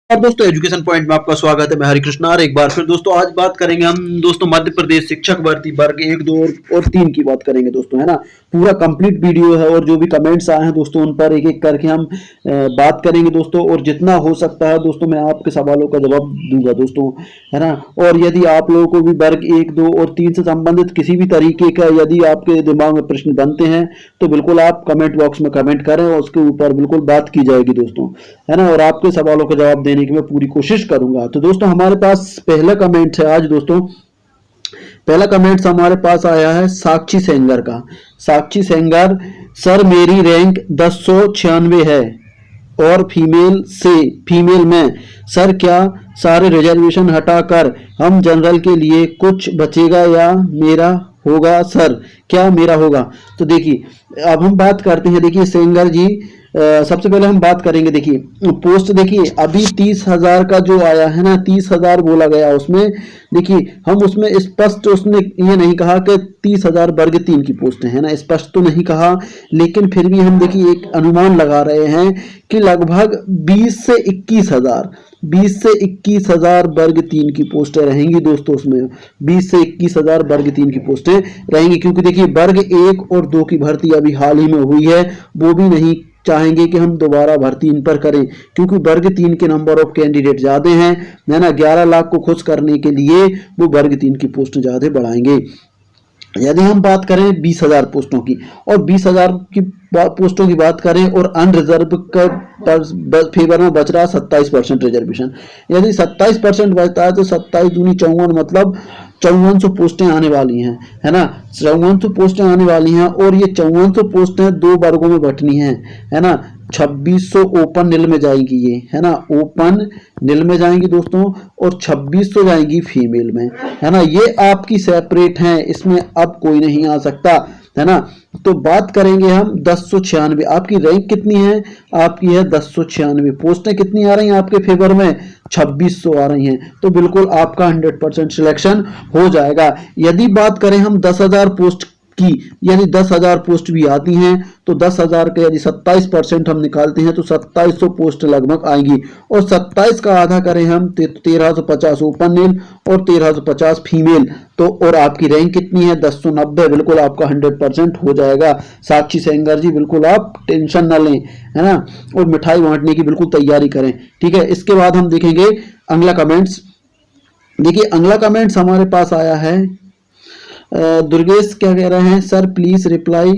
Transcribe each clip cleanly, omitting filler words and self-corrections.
और दोस्तों education point में आपका स्वागत है। मैं हरि कृष्णा और एक बार फिर दोस्तों आज बात करेंगे हम दोस्तों मध्य प्रदेश शिक्षक भर्ती वर्ग 1, 2 और 3 की बात करेंगे दोस्तों, है ना। पूरा कंप्लीट वीडियो है और जो भी कमेंट्स आए हैं दोस्तों उन पर एक एक करके हम बात करेंगे दोस्तों, और जितना हो सकता है दोस्तों मैं आपके सवालों का जवाब दूंगा दोस्तों, है ना। और यदि आप लोगों को भी वर्ग 1, 2 और 3 से संबंधित किसी भी तरीके का यदि आपके दिमाग में प्रश्न बनते हैं तो बिल्कुल आप कमेंट बॉक्स में कमेंट करें और उसके ऊपर बिल्कुल बात की जाएगी दोस्तों, है ना। और आपके सवालों का जवाब देने की मैं पूरी कोशिश करूंगा। तो दोस्तों हमारे पास पहला कमेंट है आज दोस्तों, पहला कमेंट्स हमारे पास आया है साक्षी सेंगर का। साक्षी सेंगर, सर मेरी रैंक 1096 है और फीमेल में सर क्या सारे रिजर्वेशन हटाकर हम जनरल के लिए कुछ बचेगा या मेरा होगा सर, क्या मेरा होगा। तो देखिए अब हम बात करते हैं, देखिए सेंगर जी सबसे पहले हम बात करेंगे, देखिए पोस्ट देखिए अभी 30,000 का जो आया है ना, 30,000 बोला गया उसमें, देखिए हम उसमें स्पष्ट उसने ये नहीं कहा कि 30,000 वर्ग 3 की पोस्ट है ना, स्पष्ट तो नहीं कहा, लेकिन फिर भी हम देखिए एक अनुमान लगा रहे हैं कि लगभग 20 से 21,000 वर्ग 3 की पोस्टें रहेंगी दोस्तों। उसमें 20 से 21,000 वर्ग 3 की पोस्टें रहेंगी, क्योंकि देखिए वर्ग 1 और 2 की भर्ती अभी हाल ही में हुई है, वो भी नहीं चाहेंगे कि हम दोबारा भर्ती इन पर करें, क्योंकि वर्ग 3 के नंबर ऑफ कैंडिडेट ज्यादा हैं, है ना। 11 लाख को खुश करने के लिए वो वर्ग 3 की पोस्ट ज्यादा बढ़ाएंगे। यदि हम बात करें 20,000 पोस्टों की, और 20,000 की पोस्टों की बात करें और अनरिजर्व का फेवर में बच रहा 27% रिजर्वेशन, यदि 27% बचता है तो 27 दूनी 54, मतलब 5400 पोस्टें आने वाली हैं, है ना। 5400 पोस्टें आने वाली हैं और ये 5400 पोस्टें 2 वर्गों में बंटनी है ना। 2600 ओपन नील में जाएगी ये, है ना, ओपन नील में जाएंगी दोस्तों, और 2600 जाएंगी फीमेल में, है ना। ये आपकी सेपरेट हैं, इसमें अब कोई नहीं आ सकता, है ना। तो बात करेंगे हम 1096, आपकी रैंक कितनी है, आपकी है 1096, पोस्टें कितनी आ रही हैं आपके फेवर में, 2600 आ रही हैं, तो बिल्कुल आपका 100% सिलेक्शन हो जाएगा। यदि बात करें हम 10,000 पोस्ट की, यदि 10,000 पोस्ट भी आती हैं तो 10,000 के यदि 27% हम निकालते हैं तो 2700 पोस्ट लगभग आएंगी, और 27 का आधा करें हम 1350 ओपन नील और 1350 फीमेल, तो और आपकी रैंक कितनी है 1090, बिल्कुल आपका 100% हो जाएगा। साक्षी सेंगर जी बिल्कुल आप टेंशन न लें, है ना, और मिठाई बांटने की बिल्कुल तैयारी करें, ठीक है। इसके बाद हम देखेंगे अगला कमेंट्स, देखिए अगला कमेंट्स हमारे पास आया है दुर्गेश क्या कह रहे हैं, सर प्लीज रिप्लाई,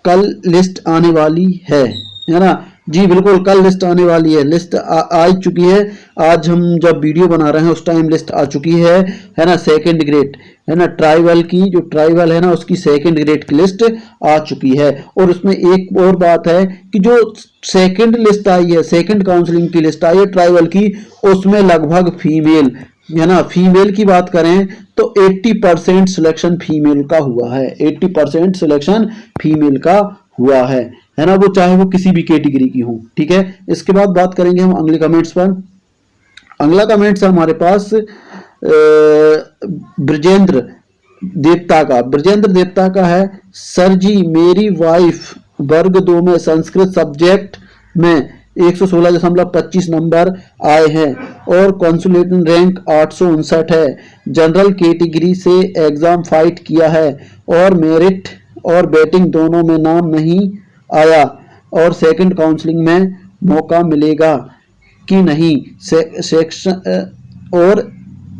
कल लिस्ट आने वाली है ना। जी बिल्कुल कल लिस्ट आने वाली है, लिस्ट आ चुकी है, आज हम जब वीडियो बना रहे हैं उस टाइम लिस्ट आ चुकी है ना। सेकंड ग्रेड, है ना, ट्राइबल की जो ट्राइबल है ना उसकी सेकंड ग्रेड की लिस्ट आ चुकी है। और उसमें एक और बात है कि जो सेकंड लिस्ट आई है, सेकंड काउंसलिंग की लिस्ट आई है ट्राइबल की, उसमें लगभग फीमेल, है ना, फीमेल की बात करें तो 80% सिलेक्शन फीमेल का हुआ है, 80% सिलेक्शन फीमेल का हुआ है ना, वो चाहे वो किसी भी कैटेगरी की हो, ठीक है। इसके बाद बात करेंगे हम अगले कमेंट्स पर। अगला कमेंट्स है हमारे पास ब्रजेंद्र देवता का है, सर जी मेरी वाइफ वर्ग 2 में संस्कृत सब्जेक्ट में 116.25 नंबर आए हैं और कंसोलिडेटेड रैंक 859 है, जनरल कैटेगरी से एग्जाम फाइट किया है और मेरिट और बैटिंग दोनों में नाम नहीं आया, और सेकंड काउंसलिंग में मौका मिलेगा कि नहीं, सेक्शन और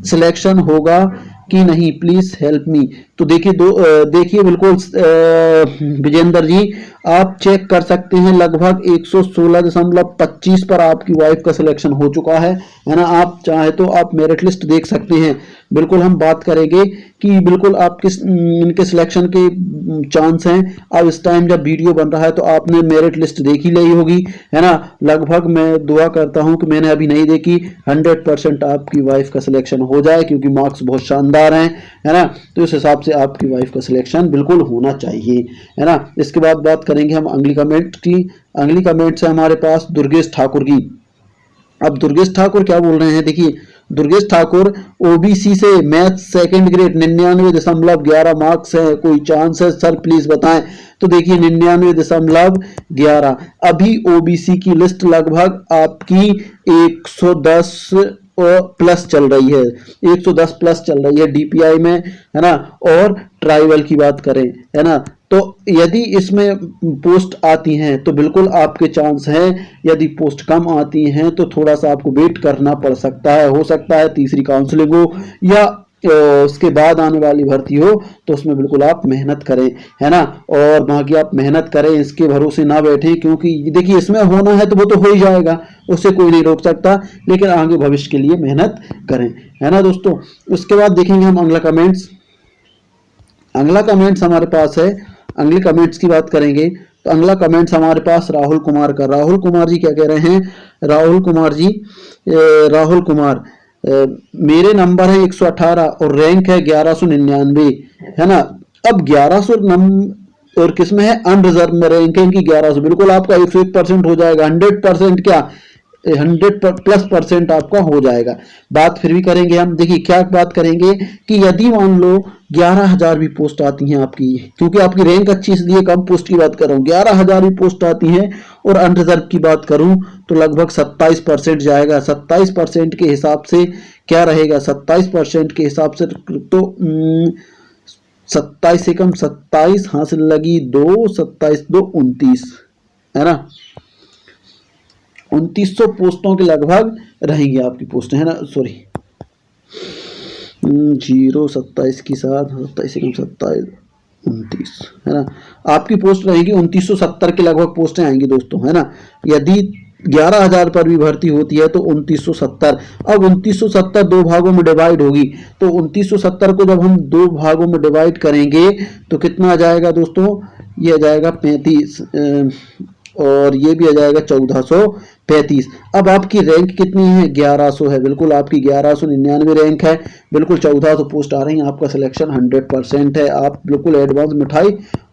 सिलेक्शन होगा कि नहीं, प्लीज हेल्प मी। तो देखिए देखिए बिल्कुल विजेंद्र जी आप चेक कर सकते हैं, लगभग 116.25 पर आपकी वाइफ का सिलेक्शन हो चुका है ना। आप चाहे तो आप मेरिट लिस्ट देख सकते हैं, बिल्कुल हम बात करेंगे कि बिल्कुल आप किस इनके सिलेक्शन के चांस हैं। अब इस टाइम जब वीडियो बन रहा है तो आपने मेरिट लिस्ट देख ही ली होगी, है ना। लगभग मैं दुआ करता हूं कि मैंने अभी नहीं देखी, 100% आपकी वाइफ का सिलेक्शन हो जाए, क्योंकि मार्क्स बहुत शानदार हैं, है ना। तो इस हिसाब से आपकी वाइफ का सिलेक्शन बिल्कुल होना चाहिए, है ना। इसके बाद बात करेंगे हम अगली कमेंट की। अगली कमेंट है हमारे पास दुर्गेश ठाकुर की। अब दुर्गेश ठाकुर क्या बोल रहे हैं, देखिए दुर्गेश ठाकुर ओबीसी से मैथ सेकंड ग्रेड 99.11 मार्क्स है, कोई चांस है सर प्लीज बताएं। तो देखिए 99.11, अभी ओबीसी की लिस्ट लगभग आपकी 110 प्लस चल रही है, 110 प्लस चल रही है डीपीआई में, है ना। और ट्राइबल की बात करें, है ना, तो यदि इसमें पोस्ट आती हैं तो बिल्कुल आपके चांस हैं। यदि पोस्ट कम आती हैं तो थोड़ा सा आपको वेट करना पड़ सकता है, हो सकता है तीसरी काउंसलिंग हो या उसके बाद आने वाली भर्ती हो, तो उसमें बिल्कुल आप मेहनत करें, है ना। और बाकी आप मेहनत करें, इसके भरोसे ना बैठें, क्योंकि देखिए इसमें होना है तो वो तो हो ही जाएगा, उससे कोई नहीं रोक सकता, लेकिन आगे भविष्य के लिए मेहनत करें, है ना दोस्तों। उसके बाद देखेंगे हम अगला कमेंट्स। अगला कमेंट्स हमारे पास है, अगले कमेंट्स की बात करेंगे तो अगला कमेंट्स हमारे पास राहुल कुमार का। राहुल कुमार जी क्या कह रहे हैं? राहुल कुमार जी, राहुल कुमार, मेरे नंबर है 118 और रैंक है 1199, है ना। अब 1100 और किसमें है? अनरिजर्व में रैंक है इनकी 1100, बिल्कुल आपका 101% हो जाएगा, 100% क्या 100+ % आपका हो जाएगा। बात फिर भी करेंगे हम, देखिए क्या बात करेंगे कि यदि मान लो 11,000 भी पोस्ट आती हैं आपकी, क्योंकि आपकी रैंक अच्छी इसलिए कम पोस्ट की बात कर रहा हूँ, 11,000 भी पोस्ट आती हैं और अनरिजर्व की बात करूं तो लगभग 27% जाएगा। 27% के हिसाब से क्या रहेगा? 27% के हिसाब से तो 27 से कम 27 हासिल लगी 2, 27 2 29, है ना। 2900 पोस्टों के लगभग रहेंगी आपकी पोस्ट, है ना। सॉरी 0 27 की 7, 27 से कम 27 29, है ना। आपकी पोस्ट रहेगी 2970 के लगभग पोस्टें आएंगी दोस्तों, है ना। यदि 11,000 पर भी भर्ती होती है तो 2970। अब 2970 दो भागों में डिवाइड होगी, तो 2970 को जब हम दो भागों में डिवाइड करेंगे तो कितना आ जाएगा दोस्तों? ये आ जाएगा 35 और ये भी आ जाएगा 1435। अब आपकी रैंक कितनी है? 1100 है, बिल्कुल आपकी 1199 रैंक है, बिल्कुल 1400 पोस्ट आ रही है, आपका सिलेक्शन 100% है, आप बिल्कुल एडवांस मिठाई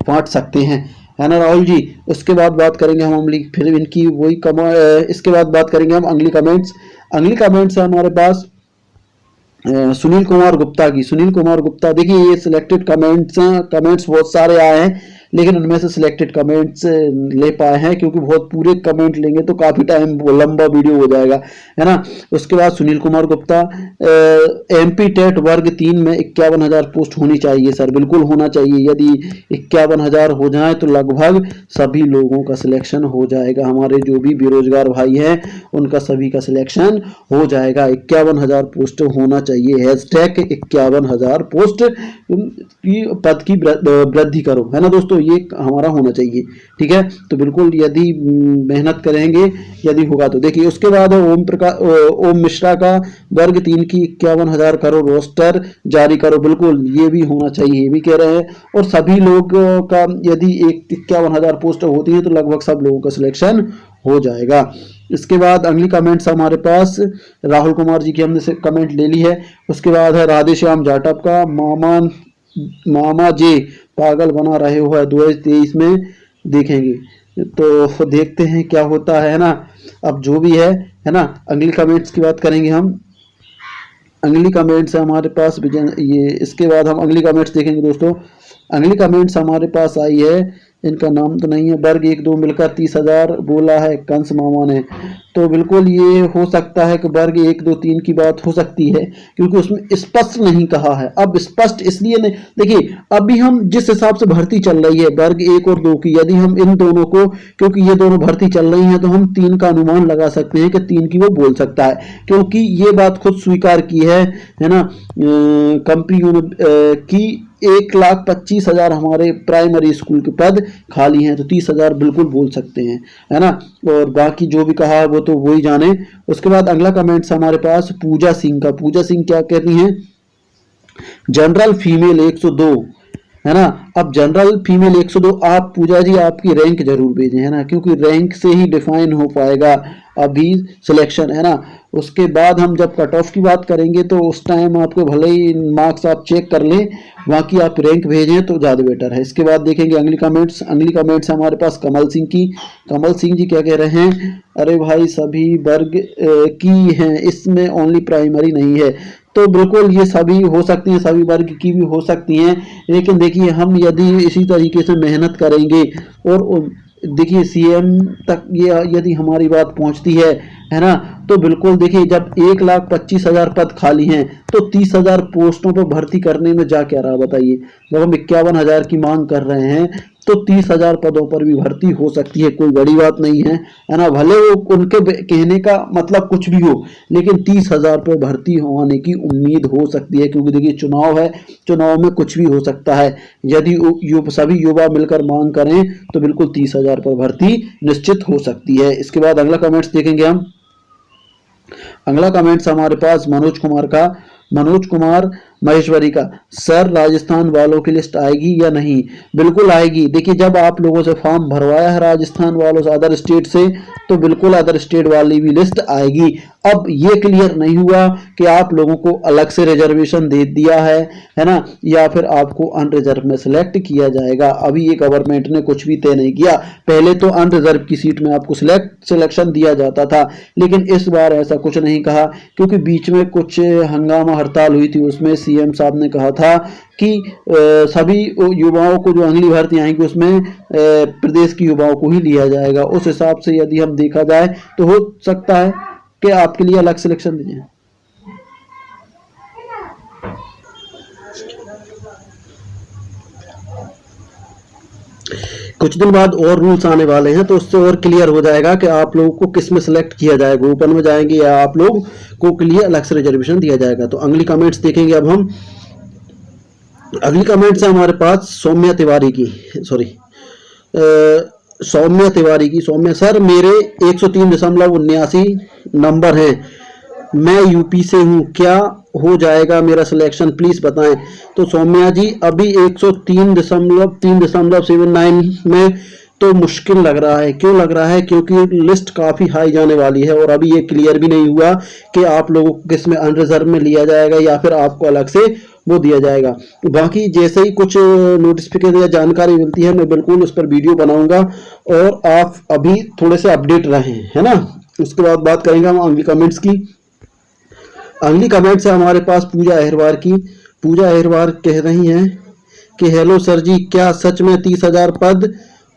बांट सकते हैं, है ना राहुल जी। उसके बाद बात करेंगे हम अगली, फिर इनकी वही इसके बाद बात करेंगे हम अगली कमेंट्स। अगली कमेंट्स है हमारे पास सुनील कुमार गुप्ता की। सुनील कुमार गुप्ता, देखिए ये सिलेक्टेड कमेंट्स बहुत सारे आए हैं, लेकिन उनमें से सिलेक्टेड कमेंट्स ले पाए हैं, क्योंकि बहुत पूरे कमेंट लेंगे तो काफी टाइम लंबा वीडियो हो जाएगा, है ना। उसके बाद सुनील कुमार गुप्ता, एमपी टेट वर्ग 3 में 51,000 पोस्ट होनी चाहिए सर, बिल्कुल होना चाहिए। यदि 51,000 हो जाए तो लगभग सभी लोगों का सिलेक्शन हो जाएगा, हमारे जो भी बेरोजगार भाई हैं उनका सभी का सिलेक्शन हो जाएगा। 51,000 पोस्ट होना चाहिए, हैशटैग 51,000 पोस्ट की पद की वृद्धि करो, है ना दोस्तों, ये हमारा होना चाहिए, ठीक है। तो बिल्कुल यदि मेहनत करेंगे, यदि होगा तो। देखिए उसके बाद ओम मिश्रा का वर्ग 3 की 51,000 करो, रोस्टर जारी करो, बिल्कुल ये भी होना चाहिए, ये भी कह रहे हैं। और सभी लोग का यदि 51,000 पोस्ट होती है तो लगभग सब लोगों का सिलेक्शन हो जाएगा। इसके बाद अगली कमेंट्स हमारे पास राहुल कुमार जी की हमने कमेंट ले ली है। उसके बाद है राधेश्याम जाटव का, मामा जे पागल बना रहे हो है 2023 में, देखेंगे तो देखते हैं क्या होता है ना। अब जो भी है ना। अगली कमेंट्स की बात करेंगे हम। अगली कमेंट्स है हमारे पास ये, इसके बाद हम अगली कमेंट्स देखेंगे दोस्तों। अगली कमेंट्स हमारे पास आई है, इनका नाम तो नहीं है, वर्ग 1 2 मिलकर 30,000 बोला है कंस मामा ने। तो बिल्कुल ये हो सकता है कि वर्ग 1 2 3 की बात हो सकती है, क्योंकि उसमें स्पष्ट नहीं कहा है। अब स्पष्ट इसलिए नहीं, देखिए अभी हम जिस हिसाब से भर्ती चल रही है वर्ग 1 और 2 की, यदि हम इन दोनों को, क्योंकि ये दोनों भर्ती चल रही हैं, तो हम 3 का अनुमान लगा सकते हैं कि 3 की वो बोल सकता है, क्योंकि ये बात खुद स्वीकार की है ना कंपनी की 1,25,000 हमारे प्राइमरी स्कूल के पद खाली हैं, तो 30,000 बिल्कुल बोल सकते हैं, है ना। और बाकी जो भी कहा वो तो वही जाने। उसके बाद अगला कमेंट्स हमारे पास पूजा सिंह का। पूजा सिंह क्या कह रही हैं? जनरल फीमेल 102, है ना। अब जनरल फीमेल 102, आप पूजा जी आपकी रैंक जरूर भेजें, है ना, क्योंकि रैंक से ही डिफाइन हो पाएगा अभी सिलेक्शन, है ना। उसके बाद हम जब कट ऑफ की बात करेंगे तो उस टाइम आपको भले ही मार्क्स आप चेक कर लें, बाकी आप रैंक भेजें तो ज़्यादा बेटर है। इसके बाद देखेंगे अगली कमेंट्स। अगली कमेंट्स है हमारे पास कमल सिंह की। कमल सिंह जी क्या कह रहे हैं, अरे भाई सभी वर्ग की हैं, इसमें ओनली प्राइमरी नहीं है। तो बिल्कुल ये सभी हो सकती हैं, सभी वर्ग की भी हो सकती हैं, लेकिन देखिए हम यदि इसी तरीके से मेहनत करेंगे और देखिए सीएम तक ये यदि हमारी बात पहुंचती है ना, तो बिल्कुल देखिए जब 1,25,000 पद खाली हैं तो 30,000 पोस्टों पर भर्ती करने में जा क्या रहा बताइए। जब हम 51,000 की मांग कर रहे हैं तो 30,000 पदों पर भी भर्ती हो सकती है, कोई बड़ी बात नहीं है ना। भले वो उनके कहने का मतलब कुछ भी हो, लेकिन 30,000 पर भर्ती होने की उम्मीद हो सकती है, क्योंकि देखिए चुनाव है, चुनाव में कुछ भी हो सकता है। यदि सभी युवा मिलकर मांग करें तो बिल्कुल 30,000 पर भर्ती निश्चित हो सकती है। इसके बाद अगला कमेंट्स देखेंगे हम। अगला कमेंट्स हमारे पास मनोज कुमार का। मनोज कुमार महेश्वरी का, सर राजस्थान वालों की लिस्ट आएगी या नहीं? बिल्कुल आएगी। देखिए जब आप लोगों से फॉर्म भरवाया है राजस्थान वालों से, अदर स्टेट से, तो बिल्कुल अदर स्टेट वाली भी लिस्ट आएगी। अब ये क्लियर नहीं हुआ कि आप लोगों को अलग से रिजर्वेशन दे दिया है ना, या फिर आपको अनरिजर्व में सिलेक्ट किया जाएगा। अभी ये गवर्नमेंट ने कुछ भी तय नहीं किया। पहले तो अनरिजर्व की सीट में आपको सिलेक्शन दिया जाता था, लेकिन इस बार ऐसा कुछ नहीं कहा, क्योंकि बीच में कुछ हंगामा हड़ताल हुई थी, उसमें सीएम साहब ने कहा था कि सभी युवाओं को जो अगली भर्ती आएंगी उसमें प्रदेश के युवाओं को ही लिया जाएगा। उस हिसाब से यदि हम देखा जाए तो हो सकता है कि आपके लिए अलग सिलेक्शन दीजिए। कुछ दिन बाद और रूल्स आने वाले हैं, तो उससे और क्लियर हो जाएगा कि आप लोगों को किस में सिलेक्ट किया जाएगा, ओपन में जाएंगे या आप लोग को के लिए अलग से रिजर्वेशन दिया जाएगा। तो अगली कमेंट्स देखेंगे अब हम। अगली कमेंट्स है हमारे पास सौम्या तिवारी की, सौम्या तिवारी की। सौम्या, सर मेरे 103.79 नंबर हैं, मैं यूपी से हूँ, क्या हो जाएगा मेरा सिलेक्शन, प्लीज बताएं। तो सौम्या जी अभी 103.79 में तो मुश्किल लग रहा है। क्यों लग रहा है? क्योंकि लिस्ट काफी हाई जाने वाली है और अभी ये क्लियर भी नहीं हुआ कि आप लोगों को किस में अनरिजर्व में लिया जाएगा या फिर आपको अलग से वो दिया जाएगा। बाकी जैसे ही कुछ नोटिफिकेशन या जानकारी मिलती है मैं बिल्कुल उस पर वीडियो बनाऊंगा और आप अभी थोड़े से अपडेट रहें, है ना। उसके बाद बात करेंगे हम अगली कमेंट्स की। अगली कमेंट्स है हमारे पास पूजा अहिरवार की। पूजा अहिरवार कह रही हैं कि हेलो सर जी, क्या सच में 30,000 पद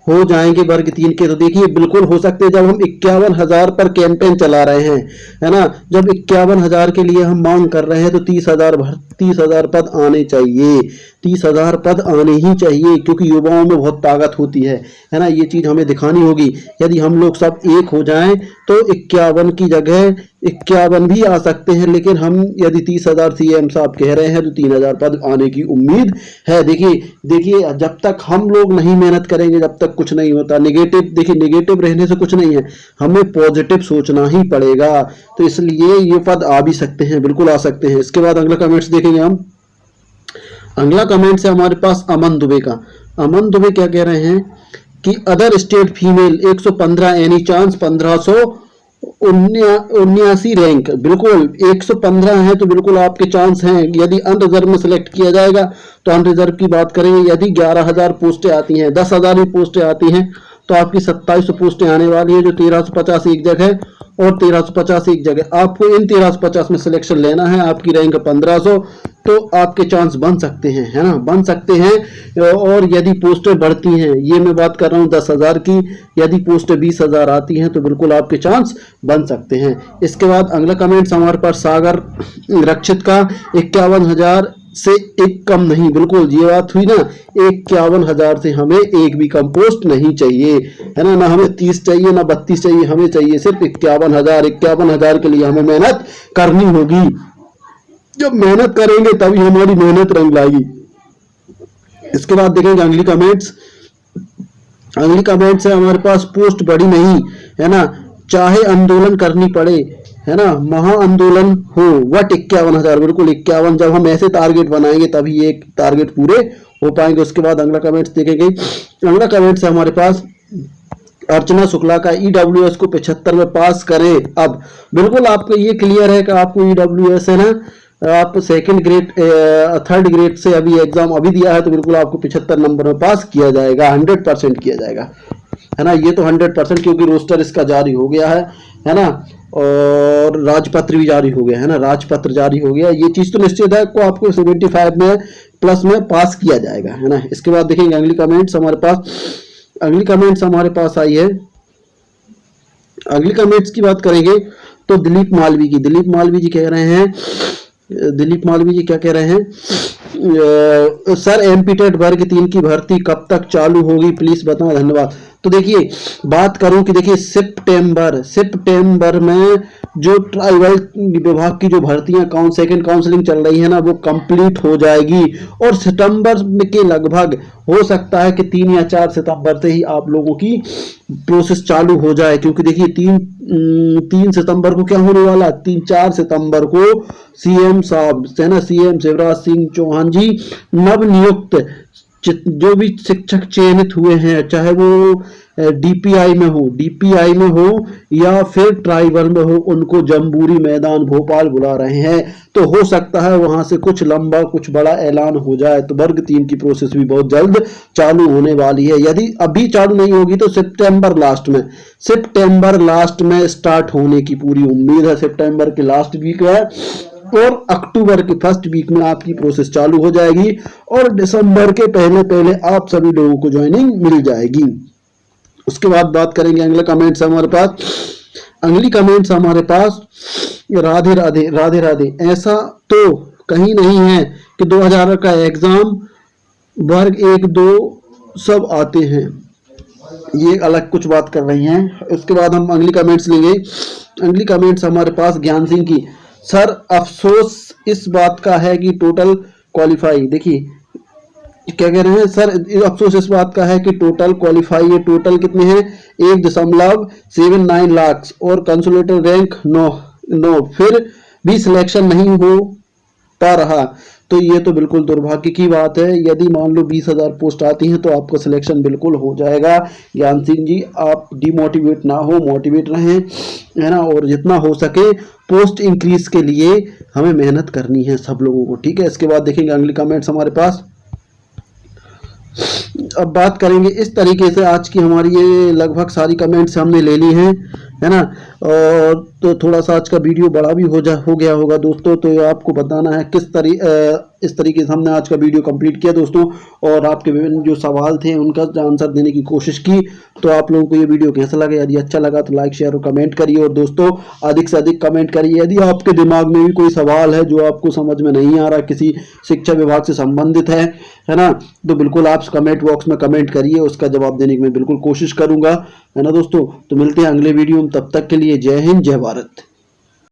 हो जाएंगे वर्ग 3 के? तो देखिए बिल्कुल हो सकते हैं। जब हम 51,000 पर कैंपेन चला रहे हैं, है ना, जब 51,000 के लिए हम मांग कर रहे हैं, तो 30,000 पद आने चाहिए। 30,000 पद आने ही चाहिए, क्योंकि युवाओं में बहुत ताकत होती है ना। ये चीज हमें दिखानी होगी। यदि हम लोग सब एक हो जाएं तो 51 की जगह 51 भी आ सकते हैं, लेकिन हम यदि 30,000 सीएम साहब कह रहे हैं तो 3,000 पद आने की उम्मीद है। देखिए जब तक हम लोग नहीं मेहनत करेंगे जब तक कुछ नहीं होता। नेगेटिव रहने से कुछ नहीं है, हमें पॉजिटिव सोचना ही पड़ेगा। तो इसलिए ये पद आ भी सकते हैं, बिल्कुल आ सकते हैं। इसके बाद अगला कमेंट्स देखेंगे हम। अगला कमेंट्स है हमारे पास अमन दुबे का। अमन दुबे क्या कह रहे हैं कि other state female 115 any chance 1579 rank. बिल्कुल 115 है तो बिल्कुल आपके चांस हैं। यदि अनरिजर्व में सिलेक्ट किया जाएगा तो अनरिजर्व की बात करेंगे, यदि 11,000 पोस्टें आती हैं, 10,000 भी पोस्टें आती हैं, तो आपकी 2700 पोस्टें आने वाली है, जो 1350 एक जगह और 1350 एक जगह। आपको इन 1350 में सिलेक्शन लेना है, आपकी रैंक 1500, तो आपके चांस बन सकते हैं, है ना, बन सकते हैं। और यदि पोस्टें बढ़ती हैं, ये मैं बात कर रहा हूँ 10,000 की, यदि पोस्टें 20,000 आती हैं तो बिल्कुल आपके चांस बन सकते हैं। इसके बाद अगला कमेंट्स हमारे पास सागर रक्षित का। 51,000 से एक कम नहीं, बिल्कुल ये बात हुई ना, 51,000 से हमें एक भी कम पोस्ट नहीं चाहिए, है ना हमें 30 चाहिए ना 32 चाहिए, हमें चाहिए सिर्फ 51,000। 51,000 के लिए हमें मेहनत करनी होगी। जब मेहनत करेंगे तभी हमारी मेहनत रंग लाएगी। इसके बाद देखेंगे अगली कमेंट्स। अगली कमेंट्स है हमारे पास पोस्ट बड़ी नहीं, है ना, चाहे आंदोलन करनी पड़े, है ना, महा आंदोलन हो, वट 51,000। बिल्कुल 51, जब हम ऐसे टारगेट बनाएंगे तभी ये टारगेट पूरे हो पाएंगे। उसके बाद अगला कमेंट्स देखेंगे। अगला कमेंट्स है हमारे पास अर्चना शुक्ला का, ईडब्ल्यूएस को 75 में पास करें। अब बिल्कुल आपको ये क्लियर है कि आपको ईडब्ल्यूएस है ना, आप सेकंड ग्रेड थर्ड ग्रेड से अभी एग्जाम अभी दिया है तो बिल्कुल आपको 75 नंबर में पास किया जाएगा, 100% किया जाएगा, है ना। ये तो 100%, क्योंकि रोस्टर इसका जारी हो गया है ना, और राजपत्र भी जारी हो गया है ना, राजपत्र जारी हो गया। ये चीज तो निश्चित है को आपको 75 में प्लस में पास किया जाएगा, है ना। इसके बाद देखेंगे अगली कमेंट्स हमारे पास, अगली कमेंट्स हमारे पास आई है। अगली कमेंट्स की बात करेंगे तो दिलीप मालवी की, दिलीप मालवी जी कह रहे हैं, दिलीप मालवी जी क्या कह रहे हैं, सर एमपी टेट वर्ग 3 की भर्ती कब तक चालू होगी प्लीज बताएं, धन्यवाद। तो देखिए बात करूं कि देखिए सितंबर में जो ट्राइबल विभाग की जो भर्तियां सेकंड काउंसलिंग चल रही है ना वो कंप्लीट हो जाएगी, और सितंबर के लगभग हो सकता है कि 3 या 4 सितंबर से ही आप लोगों की प्रोसेस चालू हो जाए, क्योंकि देखिए 3 सितंबर को क्या होने वाला, 3-4 सितंबर को सीएम साहब है ना, सीएम शिवराज सिंह चौहान जी नवनियुक्त जो भी शिक्षक चयनित हुए हैं, चाहे वो डीपीआई में हो या फिर ट्राइबल में हो, उनको जम्बूरी मैदान भोपाल बुला रहे हैं। तो हो सकता है वहां से कुछ लंबा कुछ बड़ा ऐलान हो जाए, तो वर्ग 3 की प्रोसेस भी बहुत जल्द चालू होने वाली है। यदि अभी चालू नहीं होगी तो सितंबर लास्ट में स्टार्ट होने की पूरी उम्मीद है। सितंबर के लास्ट वीक है और अक्टूबर के फर्स्ट वीक में आपकी प्रोसेस चालू हो जाएगी, और दिसंबर के पहले आप सभी लोगों को ज्वाइनिंग मिल जाएगी। उसके बाद बात करेंगे अगले कमेंट्स हमारे पास, अगली कमेंट्स हमारे पास, राधे राधे राधे राधे, ऐसा तो कहीं नहीं है कि 2000 का एग्जाम वर्ग 1-2 सब आते हैं, ये अलग कुछ बात कर रही हैं। उसके बाद हम अगली कमेंट्स लेंगे। अगली कमेंट्स हमारे पास ज्ञान सिंह की, सर अफसोस इस बात का है कि टोटल क्वालिफाई, देखिए क्या कह रहे हैं सर, अफसोस इस बात का है कि टोटल क्वालिफाई, ये टोटल कितने हैं 1.79 लाख, और कंसोलिडेटेड रैंक 9, फिर भी सिलेक्शन नहीं हो पा रहा। तो ये तो बिल्कुल दुर्भाग्य की बात है। यदि मान लो 20,000 पोस्ट आती हैं तो आपका सिलेक्शन बिल्कुल हो जाएगा। ज्ञान सिंह जी आप डिमोटिवेट ना हो, मोटिवेट रहें, है ना, और जितना हो सके पोस्ट इंक्रीज के लिए हमें मेहनत करनी है सब लोगों को, ठीक है। इसके बाद देखेंगे अगली कमेंट्स हमारे पास। अब बात करेंगे इस तरीके से, आज की हमारी ये लगभग सारी कमेंट्स हमने ले ली हैं, है ना, और तो थोड़ा सा आज का वीडियो बड़ा भी हो गया होगा दोस्तों। तो आपको बताना है इस तरीके से हमने आज का वीडियो कंप्लीट किया दोस्तों, और आपके विभिन्न जो सवाल थे उनका आंसर देने की कोशिश की। तो आप लोगों को ये वीडियो कैसा लगा, यदि अच्छा लगा तो लाइक शेयर और कमेंट करिए, और दोस्तों अधिक से अधिक कमेंट करिए। यदि आपके दिमाग में भी कोई सवाल है जो आपको समझ में नहीं आ रहा, किसी शिक्षा विभाग से संबंधित है ना, तो बिल्कुल आप कमेंट बॉक्स में कमेंट करिए, उसका जवाब देने की मैं बिल्कुल कोशिश करूंगा, है ना दोस्तों। तो मिलते हैं अगले वीडियो में, तब तक के लिए जय हिंद जय भारत।